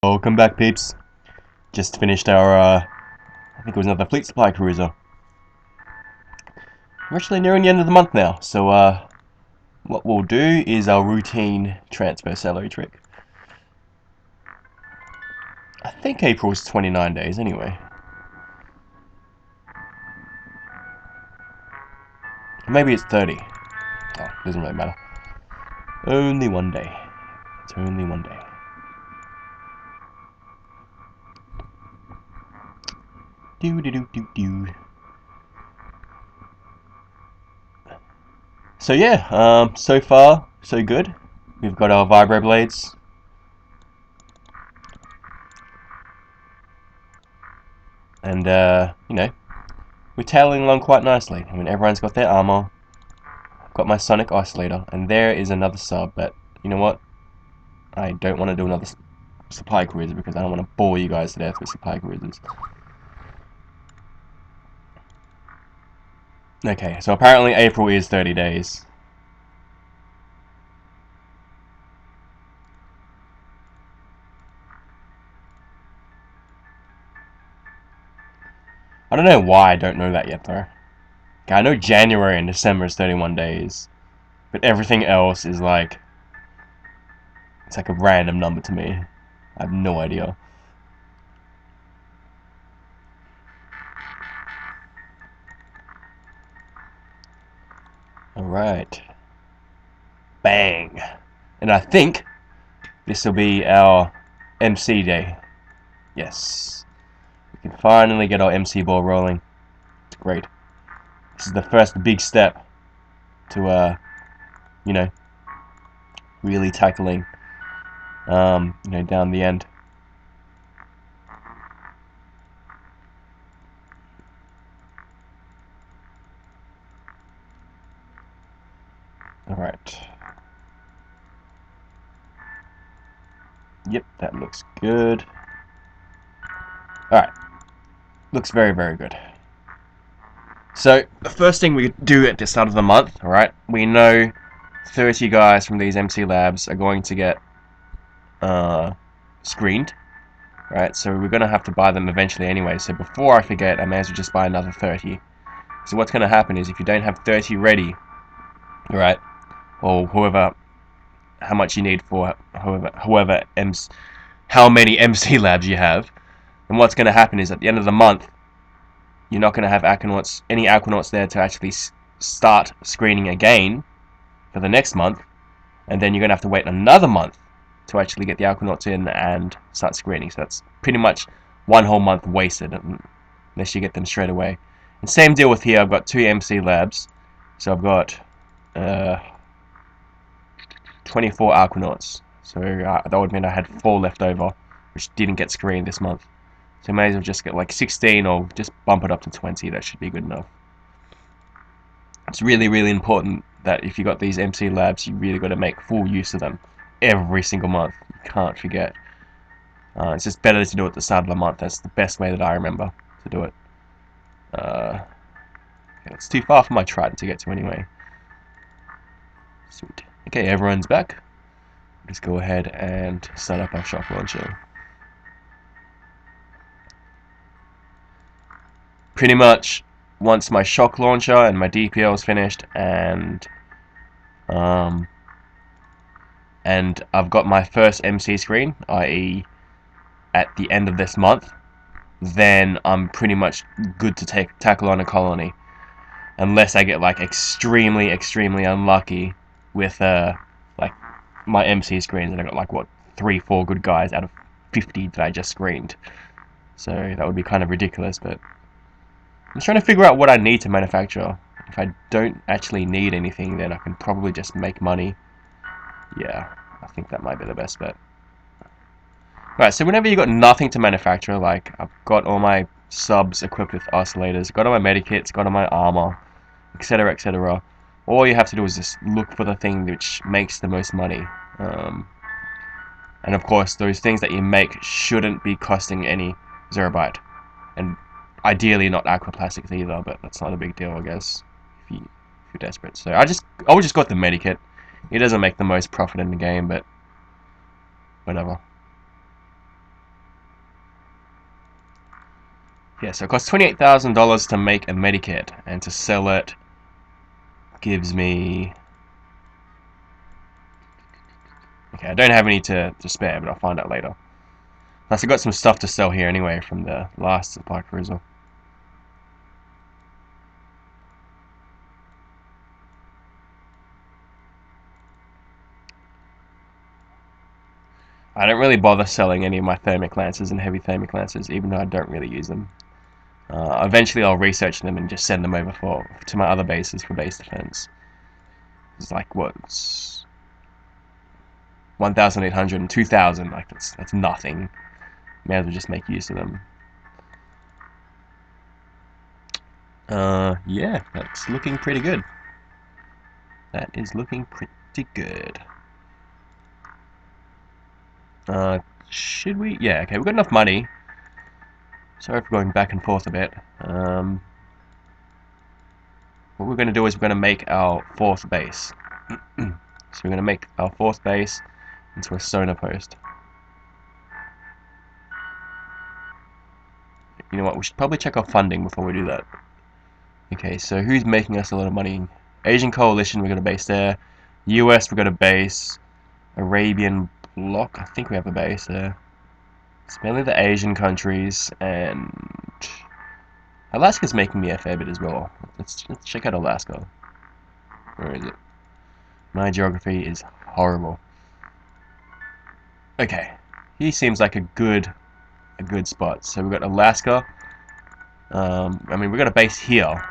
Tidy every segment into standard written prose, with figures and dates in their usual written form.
Welcome back, peeps. Just finished our, I think it was another fleet supply cruiser. We're actually nearing the end of the month now, so what we'll do is our routine transfer salary trick. I think April is 29 days anyway. Maybe it's 30. Oh, doesn't really matter. Only one day. It's only one day. Do do do do do. So yeah, so far so good. We've got our vibro blades. And you know, we're tailing along quite nicely. I mean, everyone's got their armor. I've got my sonic oscillator, and there is another sub. But you know what? I don't want to do another supply cruiser because I don't want to bore you guys to death with supply cruisers. Okay, so apparently April is 30 days. I don't know why I don't know that yet though. Okay, I know January and December is 31 days, but everything else is like, it's like a random number to me. I have no idea. Alright. Bang! And I think this will be our MC day. Yes. We can finally get our MC ball rolling. It's great. This is the first big step to, you know, really tackling, you know, down the end. Alright. Yep, that looks good. Alright. Looks very, very good. So, the first thing we do at the start of the month, alright, we know 30 guys from these MC labs are going to get screened. Right, so we're going to have to buy them eventually anyway. So before I forget, I may as well just buy another 30. So what's going to happen is if you don't have 30 ready, right, or whoever, how much you need for how many MC labs you have, then what's going to happen is at the end of the month, you're not going to have any aquanauts there to actually start screening again for the next month, and then you're going to have to wait another month to actually get the aquanauts in and start screening. So that's pretty much one whole month wasted unless you get them straight away. And same deal with here. I've got 2 MC labs, so I've got 24 aquanauts. So that would mean I had 4 left over, which didn't get screened this month. So I may as well just get like 16 or just bump it up to 20. That should be good enough. It's really, really important that if you got these MC labs, you really got to make full use of them every single month. You can't forget. It's just better to do it at the start of the month. That's the best way that I remember to do it. Okay, it's too far for my trident to get to anyway. Sweet. Okay, everyone's back. Let's go ahead and start up our shock launcher. Pretty much, once my shock launcher and my DPL is finished, and I've got my first MC screen, i.e. at the end of this month, then I'm pretty much good to tackle on a colony, unless I get like extremely unlucky with like my MC screens, and I got like what 3-4 good guys out of 50 that I just screened. So that would be kind of ridiculous, but I'm trying to figure out what I need to manufacture. If I don't actually need anything, then I can probably just make money. Yeah, I think that might be the best bet. Right, so whenever you've got nothing to manufacture, like I've got all my subs equipped with oscillators, got all my medikits, got all my armor, etc, etc, all you have to do is just look for the thing which makes the most money. And of course, those things that you make shouldn't be costing any Zerabyte. And ideally not aquaplastics either, but that's not a big deal, I guess, if you're desperate. So I would just go with the medikit. It doesn't make the most profit in the game, but whatever. Yeah, so it costs $28,000 to make a medikit, and to sell it gives me... Okay, I don't have any to spare, but I'll find out later. Plus, I got some stuff to sell here anyway from the last supply cruiser. I don't really bother selling any of my thermic lancers and heavy thermic lancers, even though I don't really use them. Eventually I'll research them and just send them over to my other bases for base defense. It's like, what, 1,800 and 2,000, like that's nothing. May as well just make use of them. Yeah, that's looking pretty good. That is looking pretty good. Should we? Yeah, okay, we've got enough money. Sorry for going back and forth a bit. What we're going to do is we're going to make our fourth base. So we're going to make our fourth base into a sonar post. You know what, we should probably check our funding before we do that. Okay, so who's making us a lot of money? Asian Coalition, we got a base there. US, we got a base. Arabian Bloc, I think we have a base there. It's mainly the Asian countries, and Alaska's making me a fair bit as well. Let's check out Alaska. Where is it? My geography is horrible. Okay, he seems like a good spot. So we've got Alaska. I mean, we've got a base here.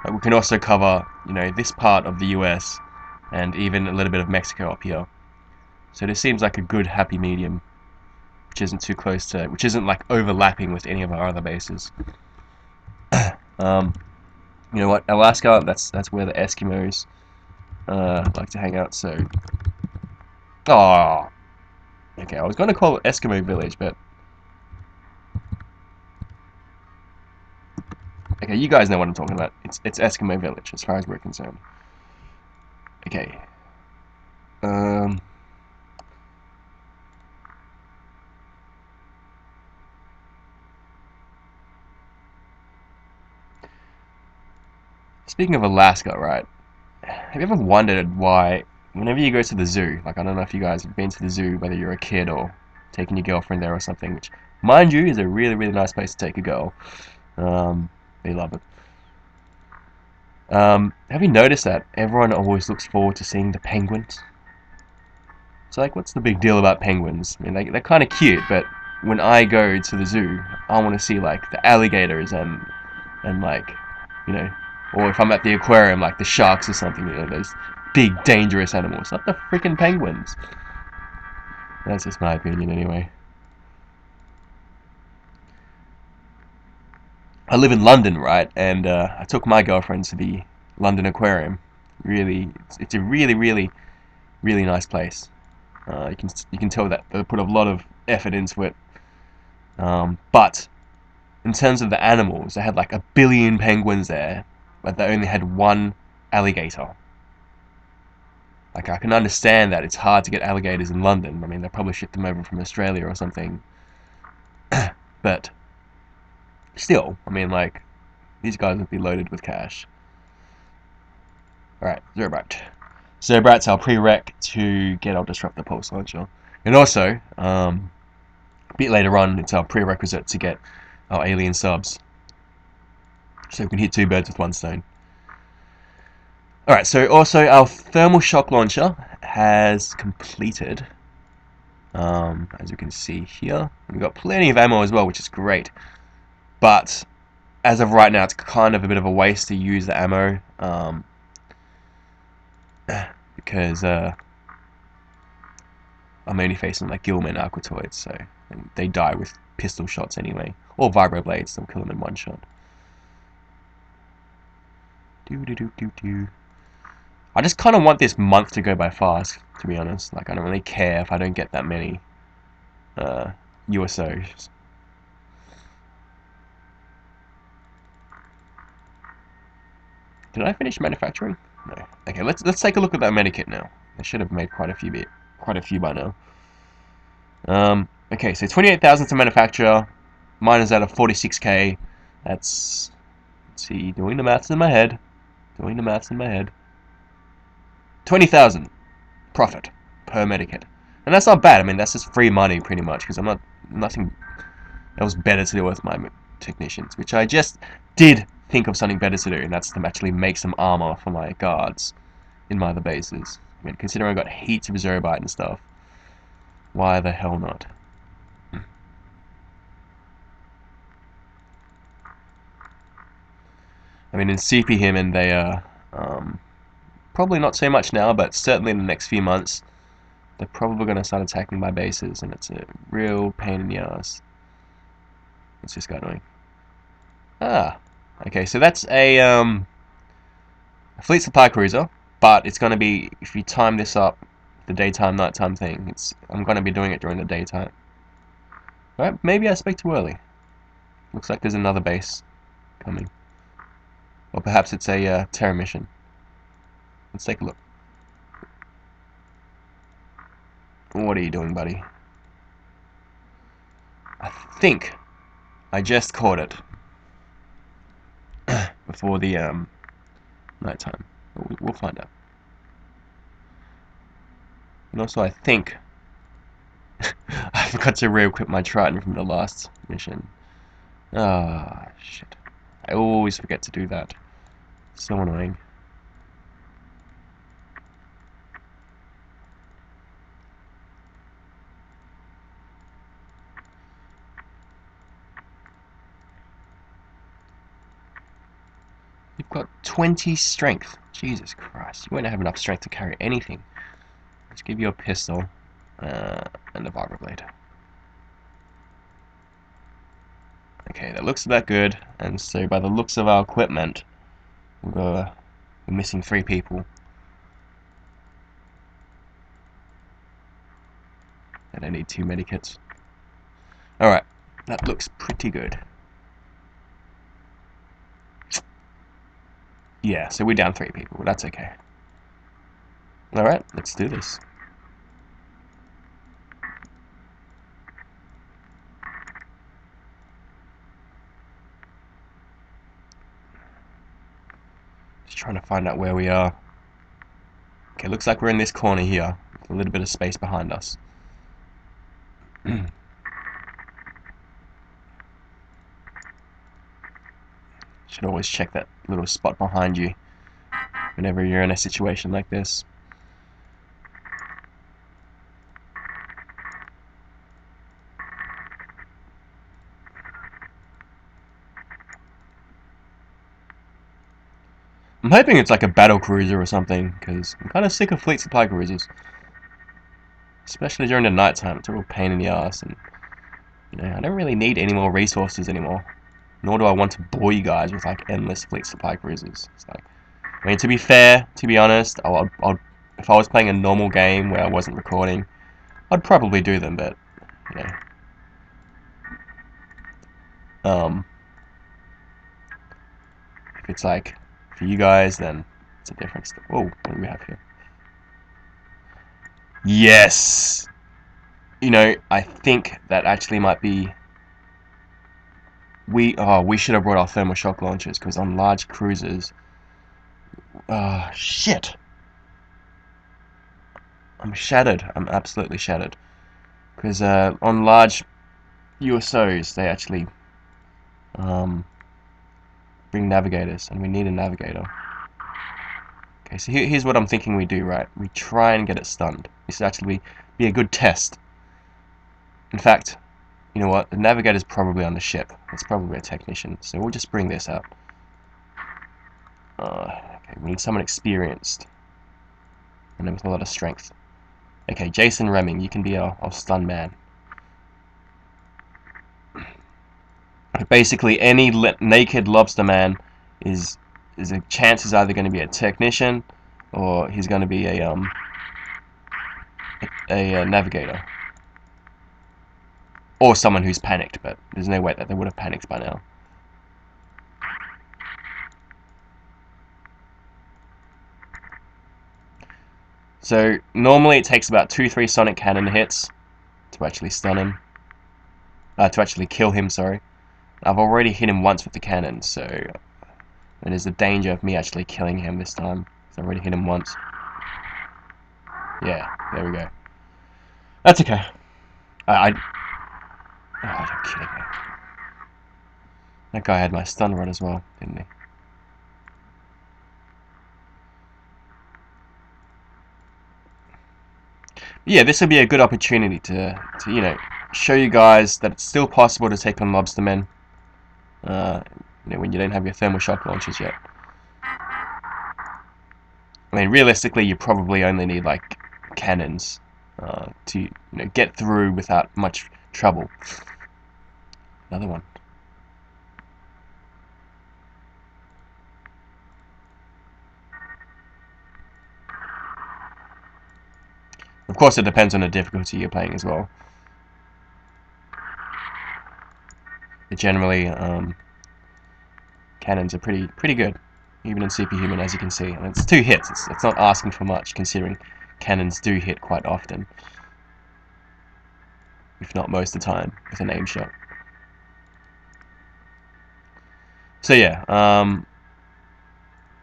But we can also cover, you know, this part of the US and even a little bit of Mexico up here. So this seems like a good happy medium, which isn't too close to, which isn't like overlapping with any of our other bases. You know what, Alaska, that's where the Eskimos like to hang out. So, oh, okay, I was going to call it Eskimo Village, but okay, you guys know what I'm talking about. It's Eskimo Village as far as we're concerned. Okay. Speaking of Alaska, right? Have you ever wondered why, whenever you go to the zoo, like I don't know if you guys have been to the zoo, whether you're a kid or taking your girlfriend there or something, which, mind you, is a really, really nice place to take a girl. They love it. Have you noticed that everyone always looks forward to seeing the penguins? It's like, what's the big deal about penguins? I mean, they're kind of cute, but when I go to the zoo, I want to see like the alligators and like, you know, or if I'm at the aquarium, like the sharks or something, you know, those big dangerous animals, not the freaking penguins. That's just my opinion, anyway. I live in London, right? And I took my girlfriend to the London Aquarium. Really, it's a really, really, really nice place. You can tell that they put a lot of effort into it. But in terms of the animals, they had like 1 billion penguins there, but they only had one alligator. Like, I can understand that it's hard to get alligators in London. I mean, they probably shipped them over from Australia or something. But still, I mean, like, these guys would be loaded with cash. Alright, Zerobrat. Zerobrat's our prereq to get our Disruptor pulse launcher. And also, a bit later on, it's our prerequisite to get our alien subs. So we can hit 2 birds with 1 stone. Alright, so also our thermal shock launcher has completed. As you can see here, we've got plenty of ammo as well, which is great. But as of right now, it's kind of a bit of a waste to use the ammo, because I'm only facing like Gilman Aquatoids, so they die with pistol shots anyway, or vibroblades. They'll kill them in 1 shot. I just kind of want this month to go by fast, to be honest. Like, I don't really care if I don't get that many USOs. Did I finish manufacturing? No. Okay, let's take a look at that medikit now. I should have made quite a few by now. Okay, so 28,000 to manufacture. Mine is at a 46k. That's, let's see, doing the maths in my head. 20,000 profit per medikit. And that's not bad. I mean, that's just free money pretty much, because I'm not, nothing else better to do with my technicians, which I just did think of something better to do, and that's to actually make some armor for my guards in my other bases. I mean, considering I got heaps of Zerobite and stuff, why the hell not? I mean, in Superhuman, they are probably not so much now, but certainly in the next few months, they're probably going to start attacking my bases, and it's a real pain in the ass. What's this guy doing? Ah, okay, so that's a fleet supply cruiser, but it's going to be, if you time this up, the daytime, nighttime thing, I'm going to be doing it during the daytime. Right, maybe I spoke too early. Looks like there's another base coming. Or perhaps it's a terror mission. Let's take a look. What are you doing, buddy? I think I just caught it before the nighttime. We'll find out. And also, I think I forgot to re-equip my Triton from the last mission. Ah, shit. I always forget to do that. So annoying. You've got 20 strength. Jesus Christ. You won't have enough strength to carry anything. Let's give you a pistol and a vibroblade. Okay, that looks about good. And so by the looks of our equipment, we're missing 3 people. And I need 2 medikits. Alright, that looks pretty good. Yeah, so we're down 3 people. That's okay. Alright, let's do this. Just trying to find out where we are. Okay, looks like we're in this corner here. With a little bit of space behind us. Should always check that little spot behind you whenever you're in a situation like this. I'm hoping it's like a battle cruiser or something, because I'm kind of sick of fleet supply cruisers. Especially during the nighttime, it's a real pain in the ass, and you know, I don't really need any more resources anymore. Nor do I want to bore you guys with like endless fleet supply cruisers. It's like, I mean, to be fair, to be honest, if I was playing a normal game where I wasn't recording, I'd probably do them, but you know, if it's like for you guys, then it's a different story. Whoa, what do we have here? Yes! You know, I think that actually might be... we should have brought our thermal shock launchers, because on large cruisers... shit! I'm shattered. I'm absolutely shattered. Because on large USOs, they actually bring navigators, and we need a navigator. Okay, so here's what I'm thinking we do, right? We try and get it stunned. This would actually be a good test. In fact, you know what? The navigator's probably on the ship. It's probably a technician, so we'll just bring this out. Okay, we need someone experienced. And with a lot of strength. Okay, Jason Remming, you can be our stun man. Basically, any naked lobster man is a chance is either going to be a technician or he's going to be a navigator. Or someone who's panicked, but there's no way that they would have panicked by now. So, normally it takes about 2-3 sonic cannon hits to actually stun him. To actually kill him, sorry. I've already hit him once with the cannon, so there's the danger of me actually killing him this time. I've already hit him once. Yeah, there we go. That's okay. Oh, you're kidding me. That guy had my stun rod as well, didn't he? Yeah, this would be a good opportunity to show you guys that it's still possible to take on Lobster Men. When you don't have your thermal shock launchers yet. I mean, realistically, you probably only need like cannons to get through without much trouble. Another one. Of course, it depends on the difficulty you're playing as well. But generally, cannons are pretty good, even in Superhuman, as you can see. And it's 2 hits. It's not asking for much, considering cannons do hit quite often, if not most of the time, with an aim shot. So yeah,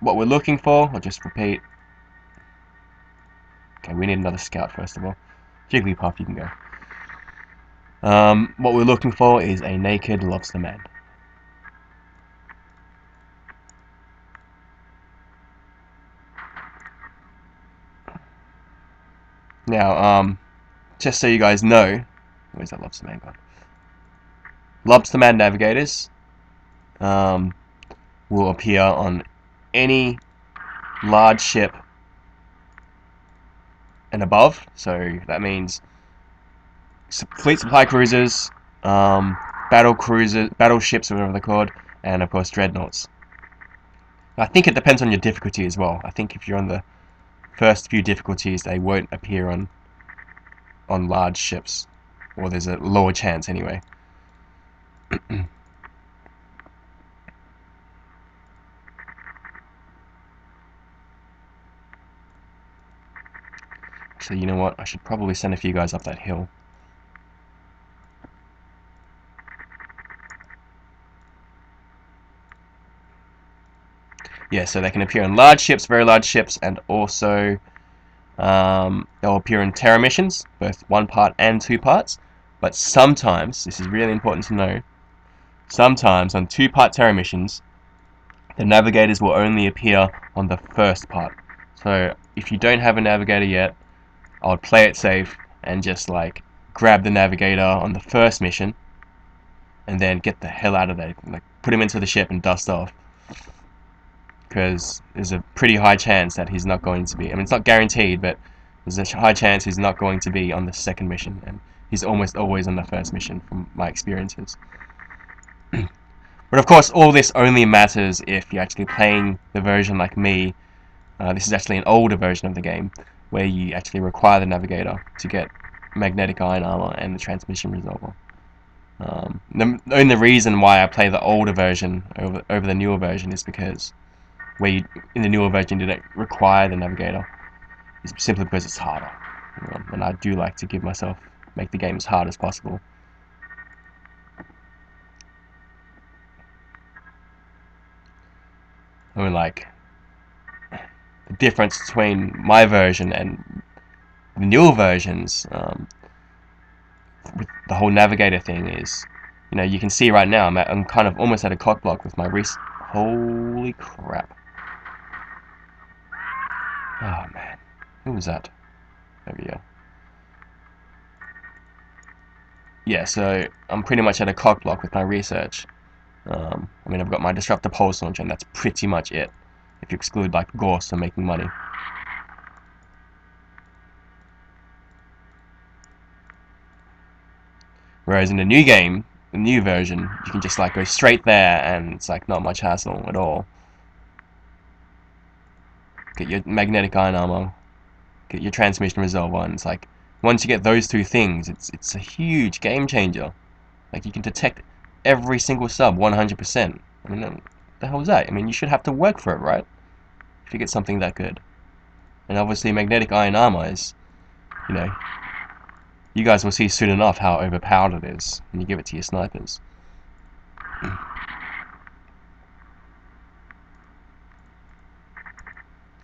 what we're looking for, I'll just repeat. Okay, we need another scout first of all. Jigglypuff, you can go. What we're looking for is a naked lobster man. Now, just so you guys know, where's that lobster man gone? Lobster man navigators will appear on any large ship and above. So that means fleet supply cruisers, battleships, whatever they're called, and of course dreadnoughts. I think it depends on your difficulty as well. I think if you're on the first few difficulties, they won't appear on large ships, or there's a lower chance anyway. So you know what? I should probably send a few guys up that hill. Yeah, so they can appear on large ships, very large ships, and also they'll appear in terror missions, both 1 part and 2 parts. But sometimes, this is really important to know, sometimes on 2-part terror missions, the navigators will only appear on the first part. So if you don't have a navigator yet, I would play it safe and just like grab the navigator on the first mission and then get the hell out of there. Like put him into the ship and dust off. Because there's a pretty high chance that he's not going to be. I mean, it's not guaranteed, but there's a high chance he's not going to be on the second mission, and he's almost always on the first mission from my experiences. But of course, all this only matters if you're actually playing the version like me. This is actually an older version of the game, where you actually require the navigator to get magnetic iron armor and the transmission resolver. The only reason why I play the older version over the newer version is because in the newer version you don't require the navigator. It's simply because it's harder. And I do like to make the game as hard as possible. I mean, like, the difference between my version and the newer versions, with the whole navigator thing is, you can see right now I'm kind of almost at a cock block with my Holy crap. Oh man, who was that? There we go. Yeah, so I'm pretty much at a cock block with my research. I mean, I've got my Disruptor pulse launcher, and that's pretty much it. If you exclude like Gorse for making money. Whereas in the new game, the new version, you can just like go straight there, and it's like not much hassle at all. Get your magnetic iron armor, get your transmission resolver, and it's like once you get those 2 things, it's a huge game changer. Like you can detect every single sub 100%. I mean, what the hell is that? I mean, you should have to work for it, right? If you get something that good. And obviously, magnetic iron armor is, you you guys will see soon enough how overpowered it is when you give it to your snipers.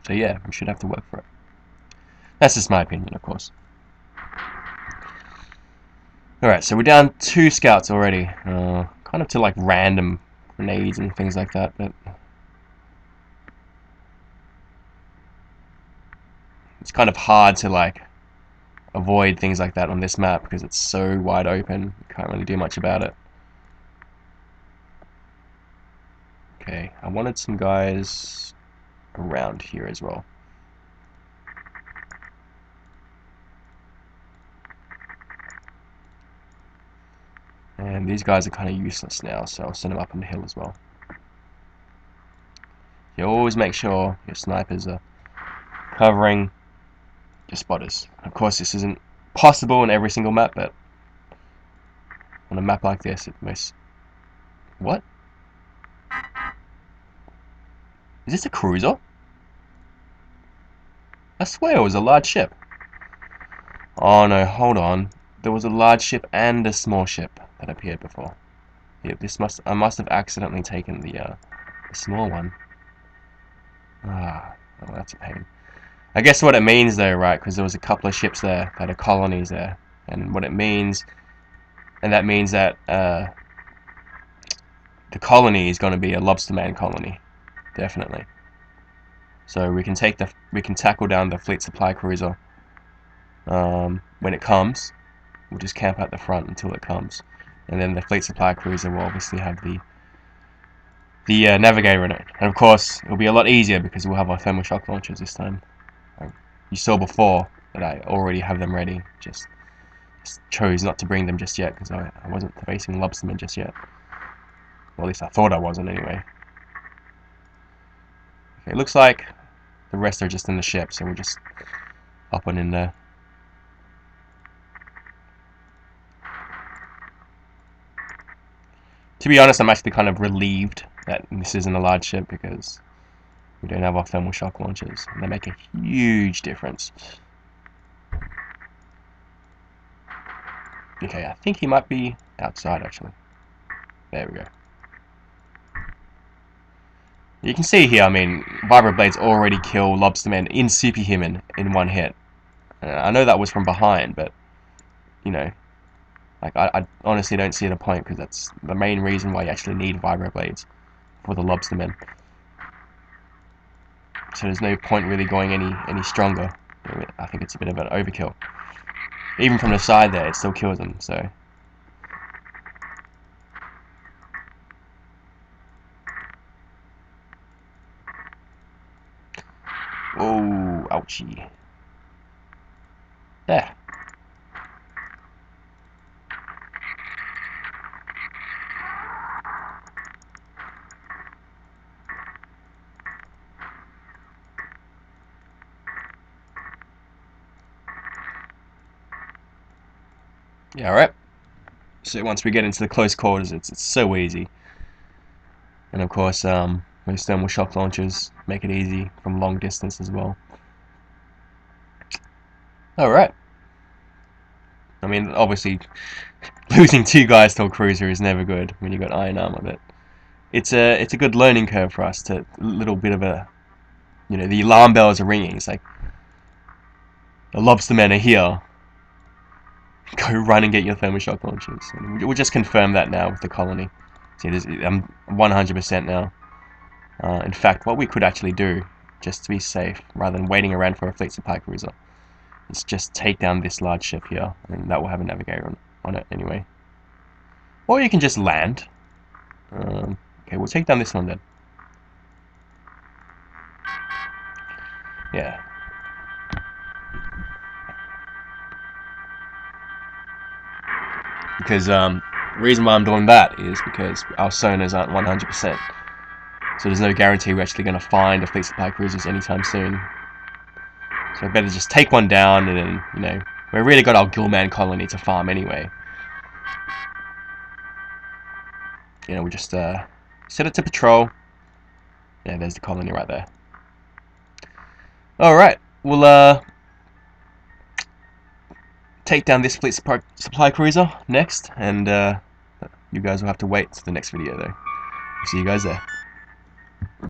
So yeah, we should have to work for it. That's just my opinion, of course. Alright, so we're down 2 scouts already. Kind of to like random grenades and things like that, but it's kind of hard to like avoid things like that on this map because it's so wide open. You can't really do much about it. Okay, I wanted some guys around here as well. And these guys are kind of useless now, so I'll send them up on the hill as well. You always make sure your snipers are covering your spotters. Of course, this isn't possible in every single map, but on a map like this, it most... What? Is this a cruiser? I swear it was a large ship. Oh no, hold on. There was a large ship and a small ship that appeared before. Yep, I must have accidentally taken the small one. Ah, oh, that's a pain. I guess what it means though, right, because there was a couple of ships there that are colonies there. And what it means, and that means that the colony is going to be a Lobsterman colony. Definitely. So we can tackle down the fleet supply cruiser when it comes. We'll just camp at the front until it comes, and then the fleet supply cruiser will obviously have the navigator in it. And of course, it'll be a lot easier because we'll have our thermal shock launchers this time. You saw before that I already have them ready. Just chose not to bring them just yet because I wasn't facing Lobstermen just yet. Well, at least I thought I wasn't anyway. Okay, it looks like the rest are just in the ship, so we'll just hop on in there. To be honest, I'm actually kind of relieved that this isn't a large ship because we don't have our thermal shock launchers, and they make a huge difference. Okay, I think he might be outside actually. There we go. You can see here, I mean, Vibroblades already kill Lobstermen in Superhuman in one hit. I know that was from behind, but, you know, like I honestly don't see the point because that's the main reason why you actually need Vibroblades for the Lobstermen. So there's no point really going any stronger. I think it's a bit of an overkill. Even from the side there, it still kills them, so... Oh, ouchie. There. Yeah, alright. So once we get into the close quarters, it's so easy. And of course, those thermal shock launchers make it easy from long distance as well. Alright. I mean, obviously, losing 2 guys to a cruiser is never good when you got iron armor, but it's a good learning curve for us. To a little bit of a, you know, the alarm bells are ringing. It's like the Lobstermen are here. Go run and get your thermal shock launchers. And we'll just confirm that now with the colony. See, I'm 100% now. In fact, what we could actually do, just to be safe, rather than waiting around for a fleet supply cruiser, is just take down this large ship here, and that will have a navigator on it anyway. Or you can just land. Okay, we'll take down this one then. Yeah. Because the reason why I'm doing that is because our sonars aren't 100%. So there's no guarantee we're actually going to find a fleet supply cruisers anytime soon. So I better just take one down and then, you know, we've really got our Gillman colony to farm anyway. You know, we just set it to patrol. Yeah, there's the colony right there. Alright, we'll take down this fleet supply cruiser next, and you guys will have to wait for the next video though. See you guys there.